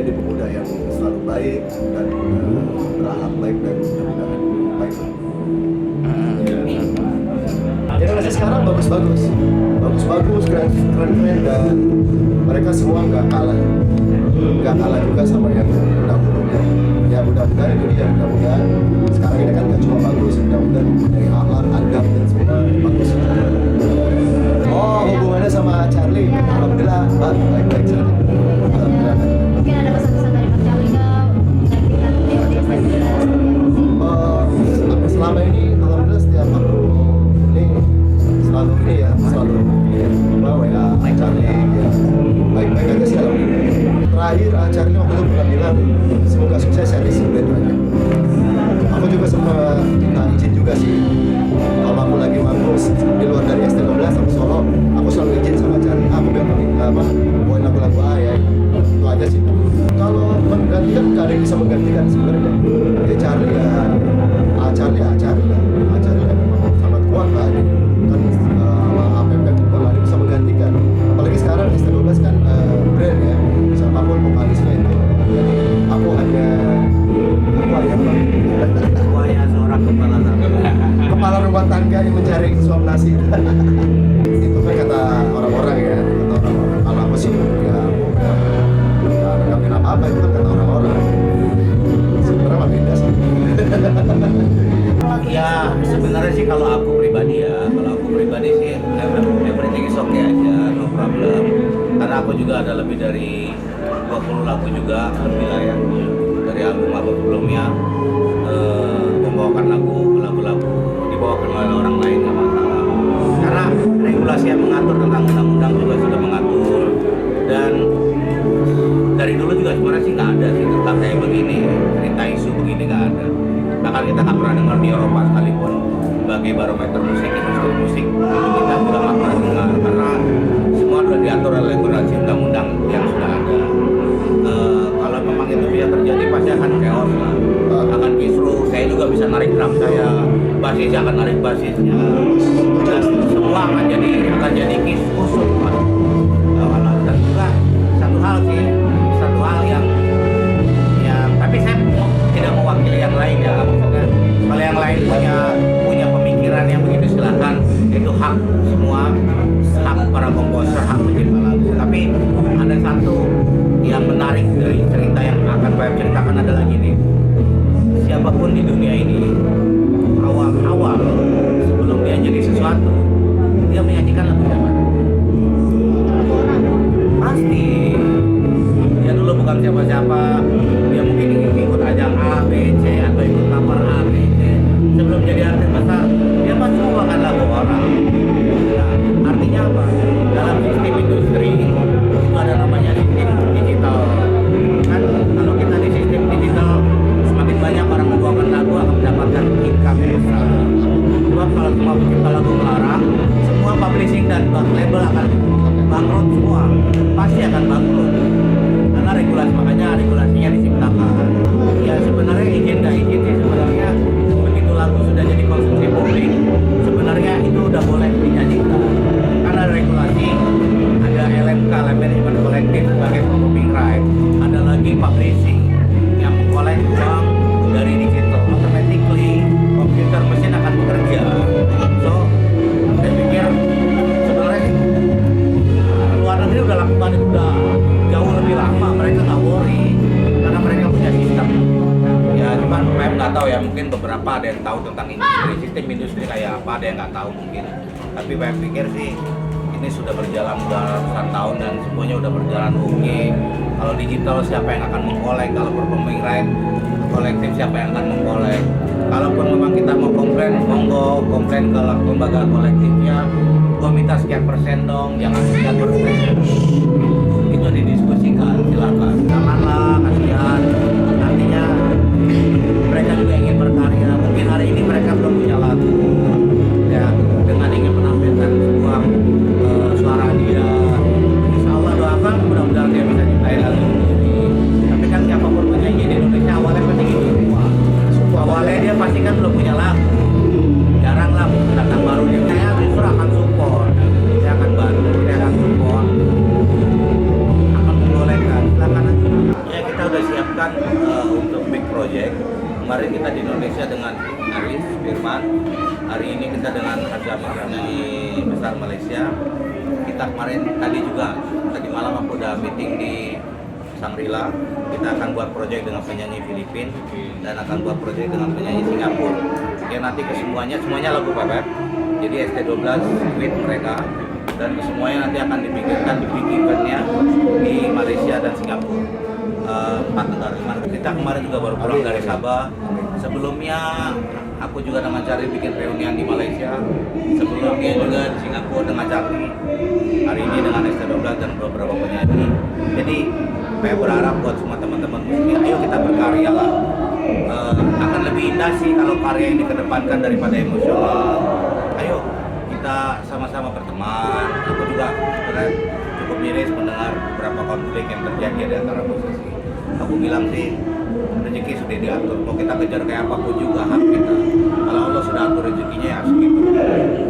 menjadi pemuda yang selalu baik dan berakhlak baik dan mudah-mudahan baik. Generasi sekarang bagus-bagus, keren-keren, dan mereka semua nggak kalah juga sama yang dahulunya. Ya mudah-mudahan itu dia, mudah-mudahan sekarang ini kan nggak cuma bagus, mudah-mudahan dari akhlak, adab dan semua bagus. Oh, hubungannya sama Charlie, alhamdulillah baik-baik saja. Alhamdulillah. Mungkin ada pesan-pesan dari Pak Charlie ke selama ini alhamdulillah setiap aku ini selalu WA Charlie ya, baik-baik aja sih alhamdulillah. Terakhir Charlie waktu itu pernah bilang semoga sukses ya di SEA Games aja. Aku juga sempat minta izin juga sih, kalau aku lagi manggung di luar dari ST12 aku solo, aku selalu izin sama Charlie, aku bilang bawain lagu-lagu A ya, itu aja sih. Kalau menggantikan nggak ada yang bisa menggantikan sebenarnya. Ya Charlie lah memang sangat kuat lah kan APP juga nggak ada yang bisa menggantikan. Apalagi sekarang ST12 kan brand ya, siapapun vokalisnya itu. Jadi aku hanya seorang kepala rumah tangga yang mencari suap nasi. Itu kan kata orang-orang ya, kalau aku sih ya nggak apa-apa, itu kan kata orang-orang. Sebenarnya mah beda sih. Ya sebenarnya sih kalau aku pribadi sih everything is okay aja, no problem. Karena aku juga ada lebih dari 20 lagu juga, alhamdulillah ya, dari album sebelumnya membawakan lagu-lagu dibawakan oleh orang lain nggak masalah. Karena regulasi yang mengatur tentang undang-undang juga sudah mengatur, dan dari dulu juga sebenarnya sih nggak ada sih tentang kayak begini, cerita isu begini nggak ada. Bahkan kita nggak pernah dengar di Eropa sekalipun sebagai barometer musik, industri musik kita juga nggak pernah dengar, karena semua sudah diatur oleh regulasi undang-undang yang sudah ada. Kalau memang itu bisa terjadi pasti akan chaos lah, akan kisruh. Saya juga bisa narik drum saya, basis akan narik basisnya, dan semua akan jadi kusut Pak. Dan juga satu hal yang tapi saya tidak mewakili yang lain ya, maksudnya kalau yang lain punya pemikiran yang begitu silahkan, itu hak semua, hak para komposer, hak pencipta lagu. Tapi ada satu yang menarik dari cerita yang akan saya ceritakan adalah gini, siapapun di dunia ini awal sebelum dia jadi sesuatu, dia menyanyikan lagu zaman. Pasti dia dulu bukan siapa-siapa, dia mungkin ikut ajang A, B, C atau ikut cover A, B, C. Sebelum jadi artis besar, dia pasti membawakan lagu orang. Nah, artinya apa? Dalam sistem industri itu ada namanya sistem digital. Kan kalau kita di sistem digital, semakin banyak orang membawakan lagu akan mendapatkan income yang besar. Sebab kalau semua pencipta lagu melarang, semua publishing dan label akan bangkrut semua, pasti akan bangkrut. Karena regulasinya diciptakan. Ya sebenarnya izin nggak izin sih sebenarnya, begitu lagu sudah jadi konsumsi publik, sebenarnya itu udah boleh dinyanyikan. Karena ada regulasi, ada LMK, Management Collective sebagai copyright, ada lagi publishing yang mengkolek uang dari digital, automatically komputer mesin akan bekerja. So saya pikir sebenarnya luar negeri udah lakukan itu udah jauh lebih lama, mereka nggak worry karena mereka punya sistem. Ya cuman saya nggak tahu ya, mungkin beberapa ada yang tahu tentang sistem industri kayak apa, ada yang nggak tahu mungkin. Tapi saya pikir sih ini sudah berjalan ratusan tahun dan semuanya udah berjalan oke. Kalau digital siapa yang akan mengkolek, kalau copyright kolektif siapa yang akan mengkolek. Kalaupun memang kita mau komplain, monggo komplain ke lembaga kolektifnya, gua minta sekian persen dong, jangan sekian persen. Itu didiskusikan, silakan. Janganlah, kasihan. Artinya mereka juga ingin berkarya. Mungkin hari ini mereka belum punya lagu, ya, dengan ingin menampilkan sebuah suara dia. Insya Allah doakan mudah-mudahan dia bisa ciptain lagu sendiri. Tapi kan siapapun penyanyi di Indonesia awalnya pasti gitu semua. Awalnya dia pasti kan belum punya lagu. Jarang lah datang baru dia. Saya justru akan support. Saya akan bantu, saya akan support. udah siapkan untuk big project. Kemarin kita di Indonesia dengan Aris Firman, hari ini kita dengan Azamah penyanyi besar Malaysia. Kita kemarin tadi malam aku udah meeting di Shangri-La. Kita akan buat project dengan penyanyi Filipina dan akan buat project dengan penyanyi Singapura. Ya nanti semuanya lagu Bebek. Jadi ST12 with mereka dan semuanya nanti akan dipikirkan di big eventnya di Malaysia dan Singapura. 4 negara. Kita kemarin juga baru pulang dari Sabah. Sebelumnya aku juga dengan Cari bikin reunian di Malaysia. Sebelumnya juga di Singapura dengan Cari. Hari ini dengan ST12 dan beberapa penyanyi. Jadi saya berharap buat semua teman-teman musik, ayo kita berkarya lah. Akan lebih indah sih kalau karya ini kedepankan daripada emosional. Ayo kita sama-sama berteman. Aku juga sebenarnya cukup miris mendengar beberapa konflik yang terjadi di antara musisi. Aku bilang sih rezeki sudah diatur. Mau kita kejar kayak apapun juga hak kita. Kalau Allah sudah atur rezekinya ya segitu.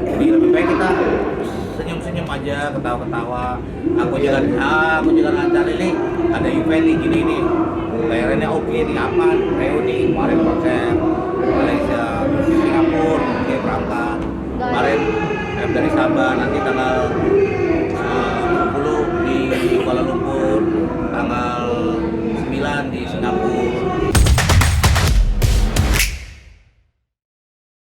Jadi lebih baik kita senyum-senyum aja, ketawa-ketawa. Aku juga ngajar ini ada event nih gini nih. Bayarannya oke nih, aman. Reuni kemarin konser Malaysia, Singapura, kayak berangkat. Kemarin dari Sabah nanti tanggal